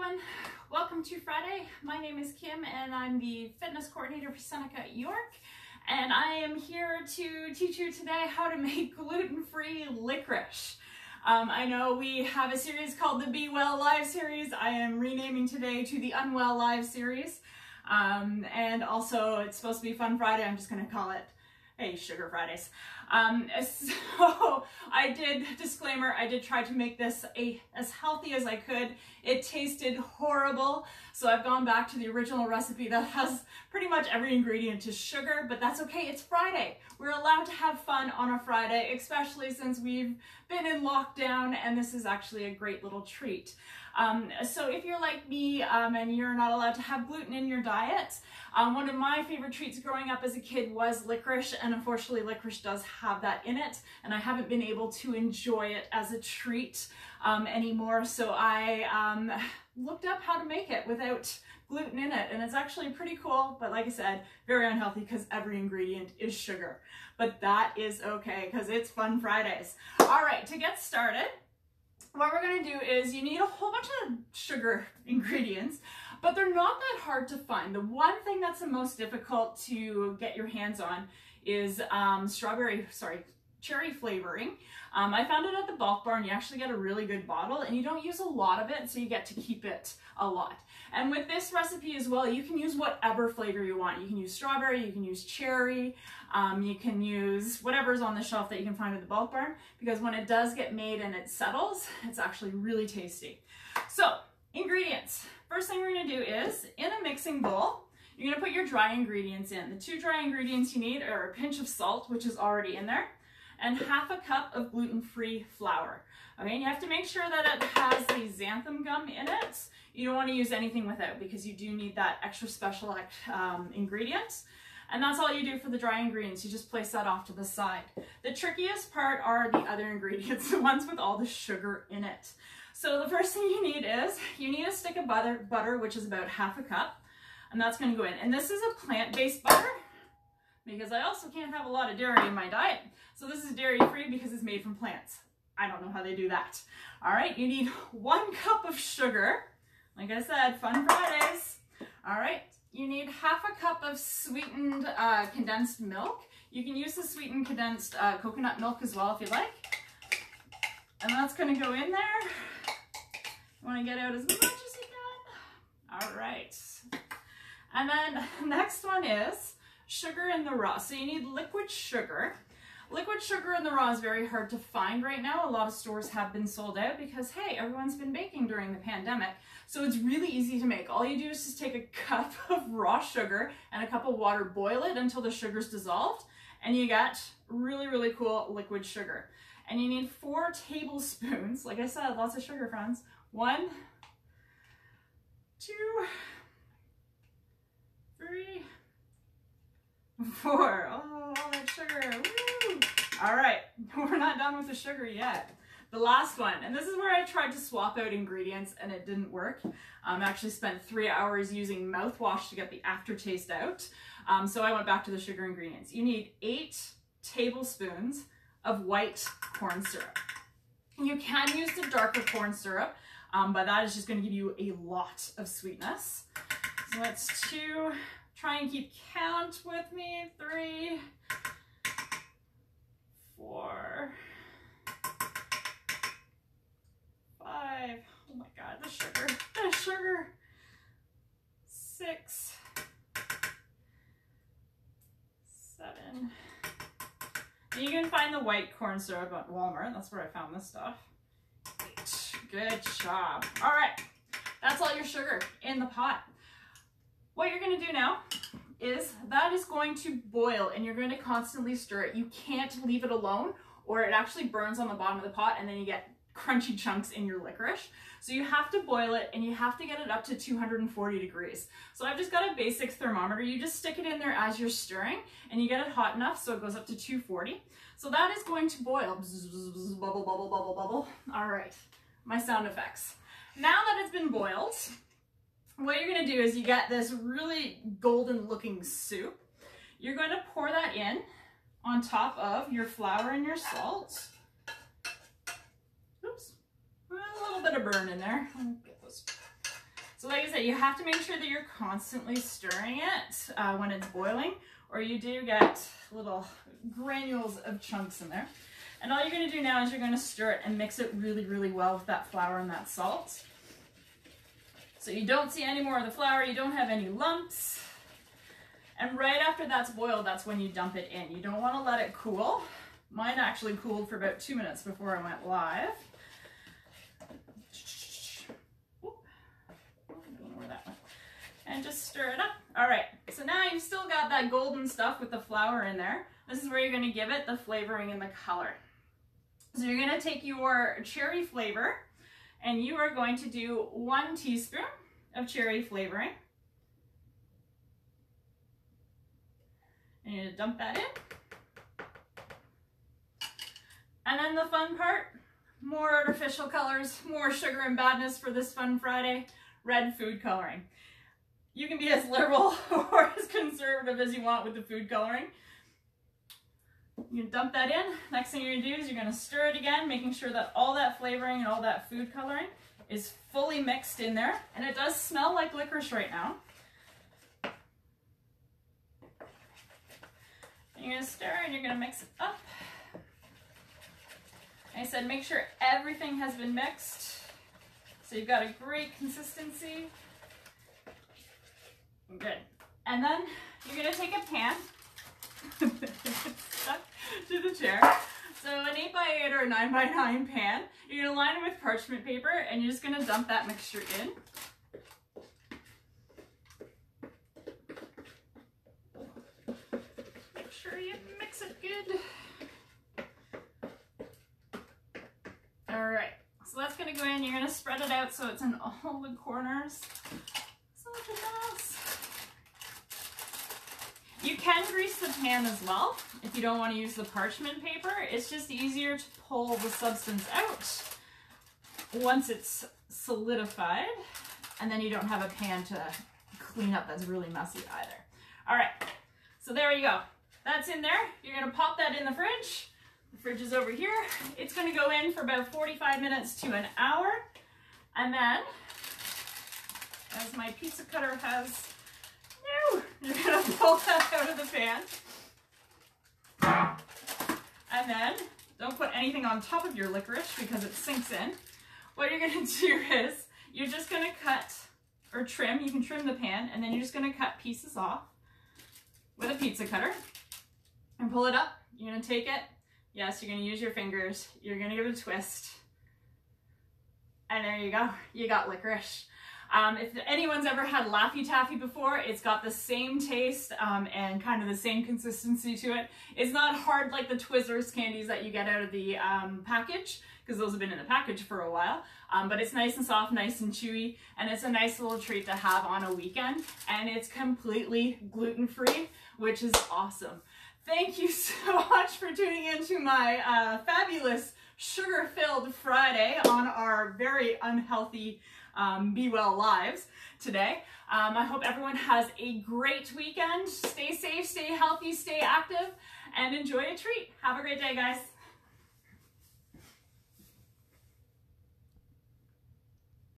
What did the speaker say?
everyone. Welcome to Friday. My name is Kim and I'm the fitness coordinator for Seneca at York. And I am here to teach you today how to make gluten-free licorice. I know we have a series called the Be Well Live series. I am renaming today to the Unwell Live series. And also it's supposed to be Fun Friday. I'm just going to call it, hey, Sugar Fridays. So disclaimer, I did try to make this as healthy as I could. It tasted horrible. So I've gone back to the original recipe that has pretty much every ingredient to sugar, but that's okay. It's Friday. We're allowed to have fun on a Friday, especially since we've been in lockdown, and this is actually a great little treat. So if you're like me and you're not allowed to have gluten in your diet, one of my favorite treats growing up as a kid was licorice, and unfortunately licorice does have that in it, and I haven't been able to enjoy it as a treat anymore. So I looked up how to make it without gluten in it, and it's actually pretty cool, but like I said, very unhealthy because every ingredient is sugar. But that is okay because it's Fun Fridays. All right, to get started, what we're going to do is you need a whole bunch of sugar ingredients, but they're not that hard to find. The one thing that's the most difficult to get your hands on is cherry flavoring. I found it at the bulk bar, and you actually get a really good bottle, and you don't use a lot of it, so you get to keep it a lot. And with this recipe as well, you can use whatever flavor you want. You can use strawberry, you can use cherry, you can use whatever's on the shelf that you can find at the bulk bar, because when it does get made and it settles, it's actually really tasty. So, ingredients. First thing we're gonna do is, in a mixing bowl, you're gonna put your dry ingredients in. The two dry ingredients you need are a pinch of salt, which is already in there, and half a cup of gluten-free flour. Okay, and you have to make sure that it has the xanthan gum in it. You don't want to use anything without, because you do need that extra special ingredient. And that's all you do for the dry ingredients. You just place that off to the side. The trickiest part are the other ingredients, the ones with all the sugar in it. So the first thing you need is, you need a stick of butter, which is about half a cup, and that's going to go in. And this is a plant-based butter, because I also can't have a lot of dairy in my diet. So this is dairy-free because it's made from plants. I don't know how they do that. All right, you need 1 cup of sugar. Like I said, Fun Fridays. All right, you need half a cup of sweetened condensed milk. You can use the sweetened condensed coconut milk as well if you like. And that's gonna go in there. You wanna get out as much as you can. All right. And then the next one is sugar in the raw. So you need liquid sugar. Liquid sugar in the raw is very hard to find right now. A lot of stores have been sold out because, hey, everyone's been baking during the pandemic. So it's really easy to make. All you do is just take a cup of raw sugar and a cup of water, boil it until the sugar's dissolved, and you got really, really cool liquid sugar. And you need 4 tablespoons. Like I said, lots of sugar, friends. 1, 2, 3, 4. Oh, all that sugar. Woo! All right, we're not done with the sugar yet. The last one, and this is where I tried to swap out ingredients and it didn't work. I actually spent 3 hours using mouthwash to get the aftertaste out. So I went back to the sugar ingredients. You need 8 tablespoons of white corn syrup. You can use the darker corn syrup, but that is just going to give you a lot of sweetness. So that's 2. Try and keep count with me. 3, 4, 5. Oh my God, the sugar. 6, 7. And you can find the white corn syrup at Walmart. That's where I found this stuff. 8. Good job. All right, that's all your sugar in the pot. What you're going to do now is that is going to boil, and you're going to constantly stir it. You can't leave it alone or it actually burns on the bottom of the pot and then you get crunchy chunks in your licorice. So you have to boil it, and you have to get it up to 240 degrees. So I've just got a basic thermometer. You just stick it in there as you're stirring and you get it hot enough so it goes up to 240. So that is going to boil. Bzz, bzz, bzz, bubble, bubble, bubble, bubble. All right, my sound effects. Now that it's been boiled, what you're going to do is you get this really golden looking soup. You're going to pour that in on top of your flour and your salt. Oops, a little bit of burn in there. I'll get those So like I said, you have to make sure that you're constantly stirring it when it's boiling, or you do get little granules of chunks in there. And all you're going to do now is you're going to stir it and mix it really, really well with that flour and that salt. So you don't see any more of the flour, you don't have any lumps. And right after that's boiled, that's when you dump it in. You don't want to let it cool. Mine actually cooled for about 2 minutes before I went live. And just stir it up. All right, so now you've still got that golden stuff with the flour in there. This is where you're gonna give it the flavoring and the color. So you're gonna take your cherry flavor and you are going to do 1 teaspoon of cherry flavoring. And you're gonna dump that in. And then the fun part, more artificial colors, more sugar and badness for this fun Friday, red food coloring. You can be as liberal or as conservative as you want with the food coloring. You dump that in. Next thing you're gonna do is you're gonna stir it again, making sure that all that flavoring and all that food coloring is fully mixed in there. And it does smell like licorice right now. And you're gonna stir and you're gonna mix it up. Like I said, make sure everything has been mixed. So you've got a great consistency. Good. And then you're going to take a pan, stuck to the chair. So an 8x8 or a 9x9 pan, you're going to line it with parchment paper and you're just going to dump that mixture in. Make sure you mix it good. All right, so that's going to go in. You're going to spread it out so it's in all the corners. Such a mess. You can grease the pan as well if you don't want to use the parchment paper. It's just easier to pull the substance out once it's solidified, and then you don't have a pan to clean up that's really messy either. All right, so there you go. That's in there. You're going to pop that in the fridge. The fridge is over here. It's going to go in for about 45 minutes to an hour, and then, as my pizza cutter has, you're gonna pull that out of the pan. And then, don't put anything on top of your licorice because it sinks in. What you're gonna do is, you're just gonna cut, or trim, you can trim the pan, and then you're just gonna cut pieces off with a pizza cutter and pull it up. You're gonna take it, yes, you're gonna use your fingers, you're gonna give it a twist, and there you go, you got licorice. If anyone's ever had Laffy Taffy before, it's got the same taste and kind of the same consistency to it. It's not hard like the Twizzlers candies that you get out of the package, because those have been in the package for a while. But it's nice and soft, nice and chewy, and it's a nice little treat to have on a weekend. And it's completely gluten-free, which is awesome. Thank you so much for tuning in to my fabulous sugar-filled Friday on our very unhealthy Be Well lives today. I hope everyone has a great weekend. Stay safe, stay healthy, stay active, and enjoy a treat. Have a great day, guys.